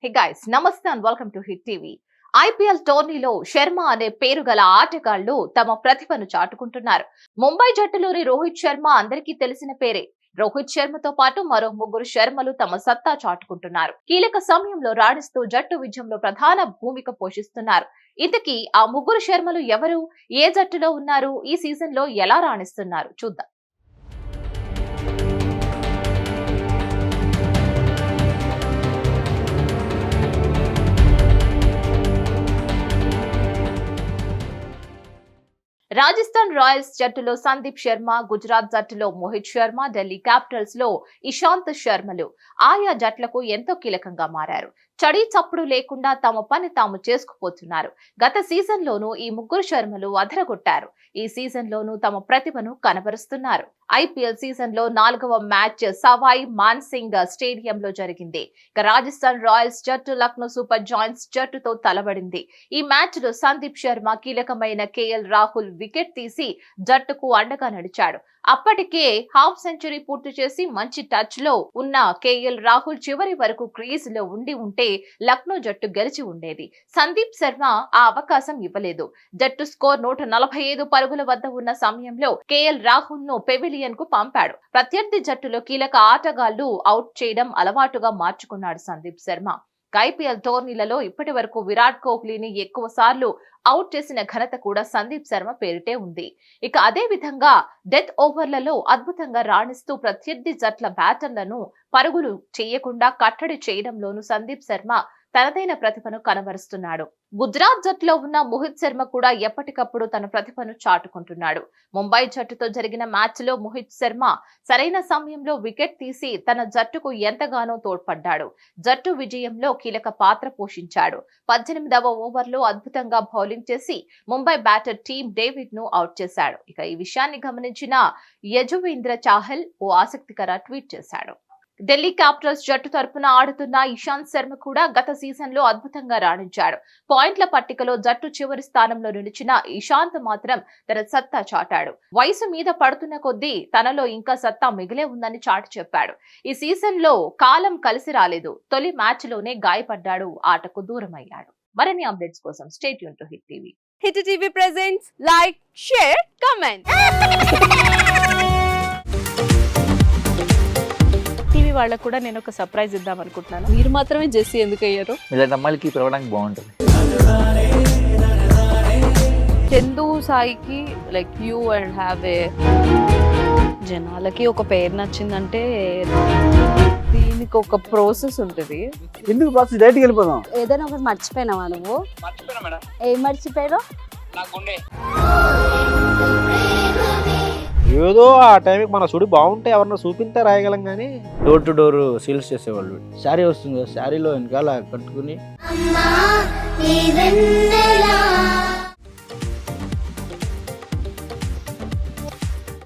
Hey guys, నమస్తే and welcome to hit TV. IPL టోర్నీలో శర్మ అనే పేరు గల ఆటగాళ్లు తమ ప్రతిభను చాటుకుంటున్నారు. ముంబై జట్టులోని రోహిత్ శర్మ అందరికీ తెలిసిన పేరే. రోహిత్ శర్మతో పాటు మరో ముగ్గురు శర్మలు తమ సత్తా చాటుకుంటున్నారు. కీలక సమయంలో రాణిస్తూ జట్టు విజయంలో ప్రధాన భూమిక పోషిస్తున్నారు. ఇంతకీ ఆ ముగ్గురు శర్మలు ఎవరు? ఏ జట్టులో ఉన్నారు? ఈ సీజన్ లో ఎలా రాణిస్తున్నారు? చూద్దాం. రాజస్థాన్ రాయల్స్ జట్టులో సందీప్ శర్మ, గుజరాత్ జట్టులో మోహిత్ శర్మ, ఢిల్లీ క్యాపిటల్స్ లో ఇషాంత్ శర్మలు ఆయా జట్లకు ఎంతో కీలకంగా మారారు. చడి చప్పుడు లేకుండా తమ పని తాము చేసుకుపోతున్నారు. గత సీజన్ లోనూ ఈ ముగ్గురు శర్మలు అదరగొట్టారు. ఈ సీజన్ లోనూ తమ ప్రతిభను కనబరుస్తున్నారు. ఐపీఎల్ సీజన్ లో 4వ మ్యాచ్ సవాయ్ మాన్సింగ్ స్టేడియంలో జరిగింది. రాజస్థాన్ రాయల్స్ జట్టు లక్నో సూపర్ జాయింట్స్ జట్టుతో తలబడింది. ఈ మ్యాచ్ లో సందీప్ శర్మ కీలకమైన కేఎల్ రాహుల్ వికెట్ తీసి జట్టుకు అండగా నడిచాడు. అప్పటికే హాఫ్ సెంచరీ పూర్తి చేసి మంచి టచ్ లో ఉన్న కేఎల్ రాహుల్ చివరి వరకు క్రీజ్ లో ఉంటే లక్నో జట్టు గెలిచి ఉండేది. సందీప్ శర్మ ఆ అవకాశం ఇవ్వలేదు. జట్టు స్కోర్ 145 పరుగుల వద్ద ఉన్న సమయంలో కేఎల్ రాహుల్ ను పెవిలియన్ కు పంపాడు. ప్రత్యర్థి జట్టులో కీలక ఆటగాళ్లు అవుట్ చేయడం అలవాటుగా మార్చుకున్నాడు సందీప్ శర్మ. ఐపీఎల్ టోర్నీలలో ఇప్పటి వరకు విరాట్ కోహ్లీని ఎక్కువ సార్లు అవుట్ చేసిన ఘనత కూడా సందీప్ శర్మ పేరిటే ఉంది. ఇక అదే విధంగా డెత్ ఓవర్లలో అద్భుతంగా రాణిస్తూ ప్రత్యర్థి జట్ల బ్యాటర్లను పరుగులు చేయకుండా కట్టడి చేయడంలోనూ సందీప్ శర్మ తనదైన ప్రతిభను కనబరుస్తున్నాడు. గుజరాత్ జట్టులో ఉన్న మోహిత్ శర్మ కూడా ఎప్పటికప్పుడు తన ప్రతిభను చాటుకుంటున్నాడు. ముంబై జట్టుతో జరిగిన మ్యాచ్ లో మోహిత్ శర్మ సరైన సమయంలో వికెట్ తీసి తన జట్టుకు ఎంతగానో తోడ్పడ్డాడు. జట్టు విజయంలో కీలక పాత్ర పోషించాడు. 18వ ఓవర్లో అద్భుతంగా బౌలింగ్ చేసి ముంబై బ్యాటర్ టీమ్ డేవిడ్ ను అవుట్ చేశాడు. ఇక ఈ విషయాన్ని గమనించిన యజువేంద్ర చాహల్ ఓ ఆసక్తికర ట్వీట్ చేశాడు. ఢిల్లీ క్యాపిటల్స్ జట్టు తరపున ఆడుతున్న ఇషాంత్ శర్మ కూడా గత సీజన్ లో అద్భుతంగా రాణించాడు. పాయింట్ల పట్టికలో జట్టు చివరి స్థానంలో నిలిచిన ఇషాంత్ మాత్రం తన సత్తా చాటాడు. వయసు మీద పడుతున్న కొద్దీ తనలో ఇంకా సత్తా మిగిలే ఉందని చాటి చెప్పాడు. ఈ సీజన్ లో కాలం కలిసి రాలేదు. తొలి మ్యాచ్ లోనే గాయపడ్డాడు. ఆటకు దూరమయ్యాడు. మరిన్ని అప్డేట్స్ కోసం stay tune to hit TV. Hit TV presents like, share, comment. TV వాళ్ళకు కూడా నేను ఒక సర్ప్రైజ్ ఇద్దాం అనుకుంటున్నాను. మీరు మాత్రమే జెస్సీ ఎందుకు అయ్యారు? ఇలాంటి అమ్మాయిలకి పిలవడానికి బాగుంటుంది. చందు సాయికి like you and have a జనాలకి ఒక పేరు నచ్చిందంటే దీనికి ఒక ప్రాసెస్ ఉంటుంది. ఎందుకు ప్రాసెస్? డైరెక్ట్‌గా వెళ్ళిపోదాం. ఏదైనా ఒకటి మర్చిపోయినావా నువ్వు? మర్చిపోయినా మేడం. ఏం మర్చిపోయావు? నా గుండె. ఏదో ఆ టైంకి మన సుడి బాగుంటే ఎవరన్నా చూపింటే రాయగలం కానీ డోర్ టు డోర్ సేల్స్ చేసేవాళ్ళు. శారీ వస్తుంది కదా, శారీలో వెనకాల కట్టుకుని అమ్మా